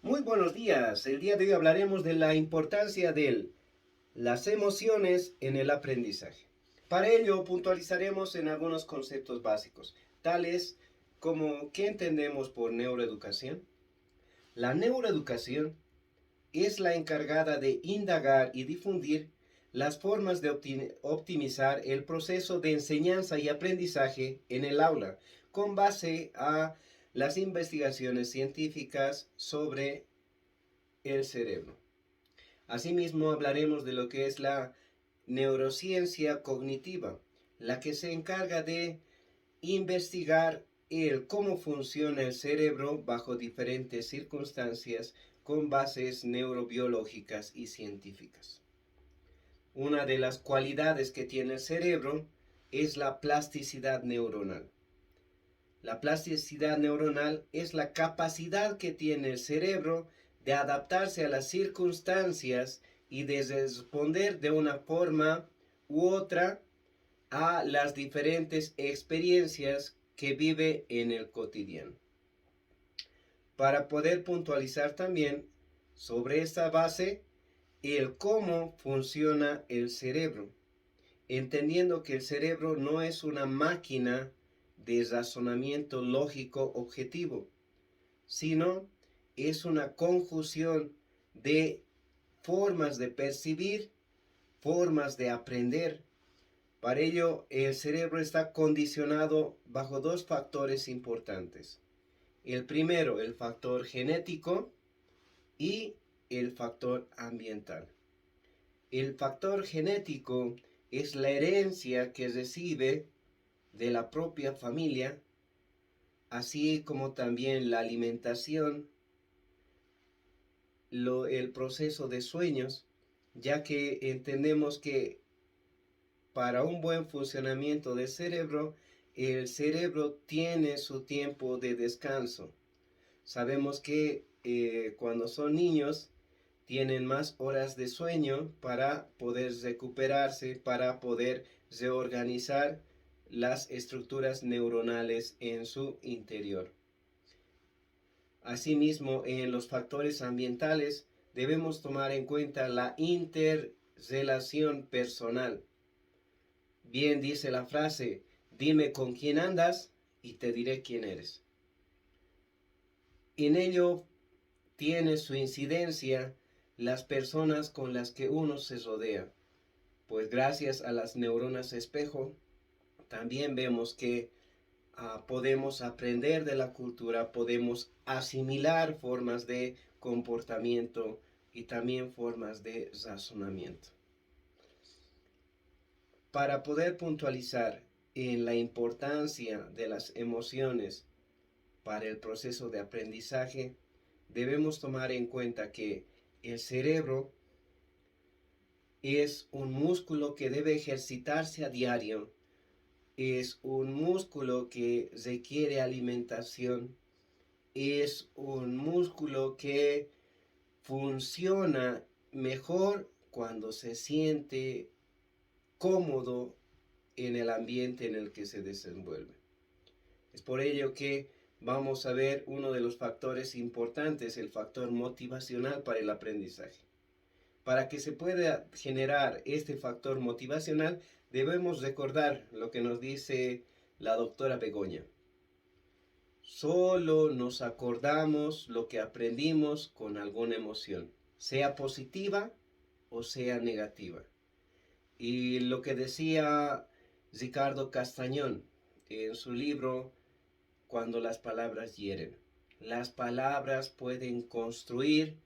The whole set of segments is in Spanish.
Muy buenos días. El día de hoy hablaremos de la importancia de las emociones en el aprendizaje. Para ello puntualizaremos en algunos conceptos básicos, tales como ¿qué entendemos por neuroeducación? La neuroeducación es la encargada de indagar y difundir las formas de optimizar el proceso de enseñanza y aprendizaje en el aula, con base a las investigaciones científicas sobre el cerebro. Asimismo, hablaremos de lo que es la neurociencia cognitiva, la que se encarga de investigar el cómo funciona el cerebro bajo diferentes circunstancias con bases neurobiológicas y científicas. Una de las cualidades que tiene el cerebro es la plasticidad neuronal. La plasticidad neuronal es la capacidad que tiene el cerebro de adaptarse a las circunstancias y de responder de una forma u otra a las diferentes experiencias que vive en el cotidiano. Para poder puntualizar también sobre esta base el cómo funciona el cerebro, entendiendo que el cerebro no es una máquina de razonamiento lógico objetivo, sino es una conjunción de formas de percibir, formas de aprender. Para ello, el cerebro está condicionado bajo dos factores importantes. El primero, el factor genético y el factor ambiental. El factor genético es la herencia que recibe de la propia familia, así como también la alimentación, el proceso de sueños, ya que entendemos que para un buen funcionamiento del cerebro, el cerebro tiene su tiempo de descanso. Sabemos que cuando son niños tienen más horas de sueño para poder recuperarse, para poder reorganizar las estructuras neuronales en su interior. Asimismo, en los factores ambientales debemos tomar en cuenta la interrelación personal. Bien dice la frase, dime con quién andas y te diré quién eres. En ello tiene su incidencia las personas con las que uno se rodea, pues gracias a las neuronas espejo también vemos que podemos aprender de la cultura, podemos asimilar formas de comportamiento y también formas de razonamiento. Para poder puntualizar en la importancia de las emociones para el proceso de aprendizaje, debemos tomar en cuenta que el cerebro es un músculo que debe ejercitarse a diario, es un músculo que requiere alimentación, es un músculo que funciona mejor cuando se siente cómodo en el ambiente en el que se desenvuelve. Es por ello que vamos a ver uno de los factores importantes, el factor motivacional para el aprendizaje. Para que se pueda generar este factor motivacional, debemos recordar lo que nos dice la doctora Begoña. Solo nos acordamos lo que aprendimos con alguna emoción, sea positiva o sea negativa. Y lo que decía Ricardo Castañón en su libro Cuando las palabras hieren. Las palabras pueden construir,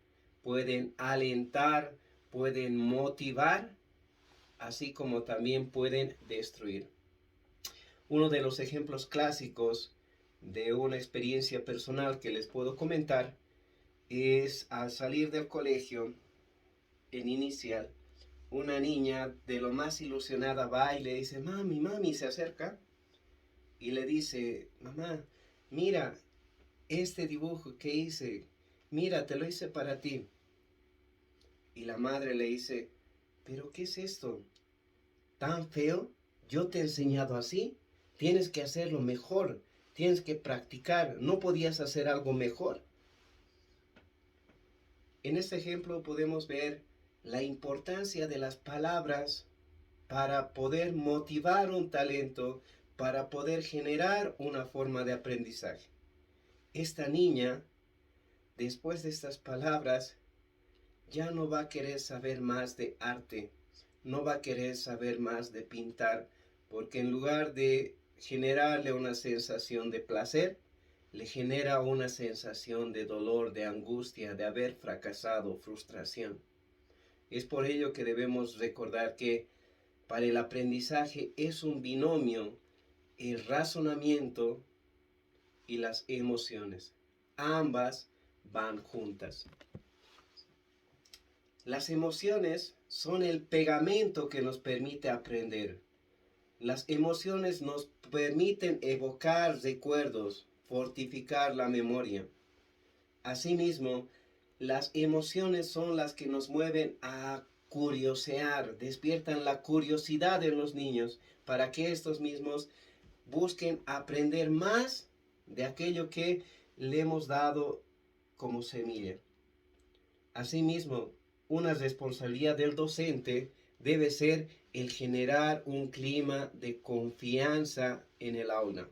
pueden alentar, pueden motivar, así como también pueden destruir. Uno de los ejemplos clásicos de una experiencia personal que les puedo comentar es al salir del colegio en inicial, una niña de lo más ilusionada va y le dice, mami, mami, se acerca y le dice, mamá, mira este dibujo que hice, mira, te lo hice para ti. Y la madre le dice, pero ¿qué es esto? ¿Tan feo? Yo te he enseñado así, tienes que hacerlo mejor, tienes que practicar, ¿no podías hacer algo mejor? En este ejemplo podemos ver la importancia de las palabras para poder motivar un talento, para poder generar una forma de aprendizaje. Esta niña, después de estas palabras, ya no va a querer saber más de arte, no va a querer saber más de pintar, porque en lugar de generarle una sensación de placer, le genera una sensación de dolor, de angustia, de haber fracasado, frustración. Es por ello que debemos recordar que para el aprendizaje es un binomio el razonamiento y las emociones. Ambas van juntas. Las emociones son el pegamento que nos permite aprender. Las emociones nos permiten evocar recuerdos, fortificar la memoria. Asimismo, las emociones son las que nos mueven a curiosear, despiertan la curiosidad en los niños para que estos mismos busquen aprender más de aquello que le hemos dado como semilla. Asimismo, una responsabilidad del docente debe ser el generar un clima de confianza en el aula.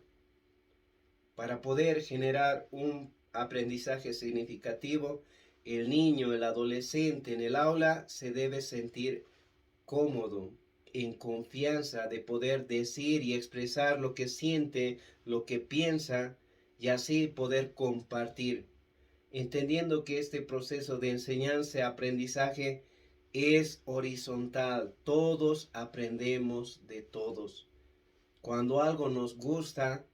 Para poder generar un aprendizaje significativo, el niño, el adolescente en el aula se debe sentir cómodo, en confianza de poder decir y expresar lo que siente, lo que piensa y así poder compartir, entendiendo que este proceso de enseñanza-aprendizaje es horizontal. Todos aprendemos de todos. Cuando algo nos gusta,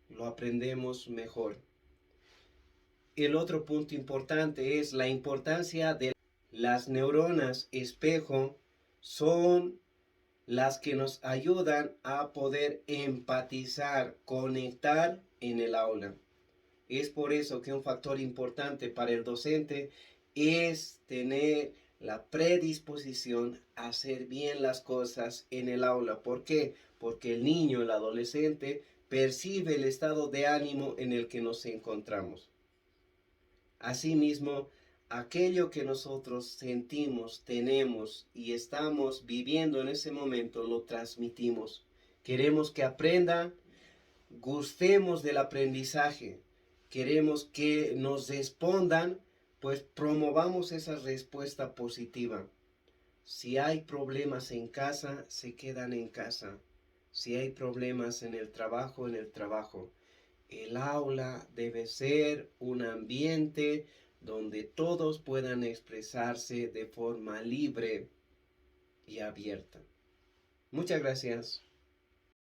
lo aprendemos mejor. El otro punto importante es la importancia de las neuronas espejo. Son las que nos ayudan a poder empatizar, conectar en el aula. Es por eso que un factor importante para el docente es tener la predisposición a hacer bien las cosas en el aula. ¿Por qué? Porque el niño, el adolescente, percibe el estado de ánimo en el que nos encontramos. Asimismo, aquello que nosotros sentimos, tenemos y estamos viviendo en ese momento, lo transmitimos. Queremos que aprenda, gustemos del aprendizaje. Queremos que nos respondan, pues promovamos esa respuesta positiva. Si hay problemas en casa, se quedan en casa. Si hay problemas en el trabajo, en el trabajo. El aula debe ser un ambiente donde todos puedan expresarse de forma libre y abierta. Muchas gracias.